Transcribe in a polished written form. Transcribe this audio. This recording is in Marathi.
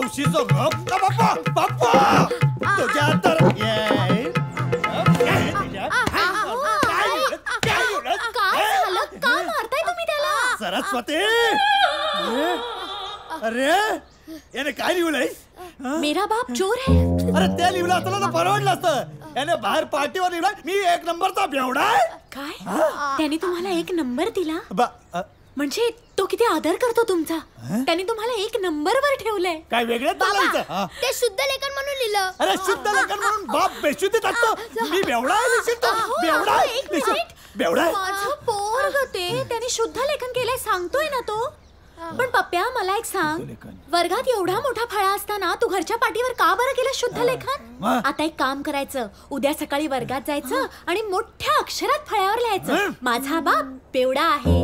मावशीचं बाप्पा बाप्पा तुझ्या तर सरस्वती अरे याने काय लिहिलंय मेरा बाप चोर है. अरे ते लिहिलं असतं तर परवडलं असतं. याने बाहेर पार्टीवर लिहिलं मी 1 नंबरचा बेवडा आहे. काय त्याने तुम्हाला 1 नंबर दिला म्हणजे तो किती आदर करतो तुमचा. त्याने तुम्हाला 1 नंबरवर ठेवलंय. काय वेगळंच चाललंय. ते शुद्ध लेखन म्हणून लिहिलं. अरे शुद्ध लेखन म्हणून बाप बेशुद्धीत असतो. मी बेवडा आहे बेवडा बेवडा आहे. माझं पोरग ते त्याने शुद्ध लेखन केलंय सांगतोय ना तो. पण पप्प्या मला एक सांग वर्गात एवढा मोठा फळा असताना तू घरच्या पाठीवर का बरं केलं शुद्ध लेखन. आता एक काम करायचं उद्या सकाळी वर्गात जायचं आणि मोठ्या अक्षरात फळ्यावर लिहायचं माझा बाप बेवडा आहे.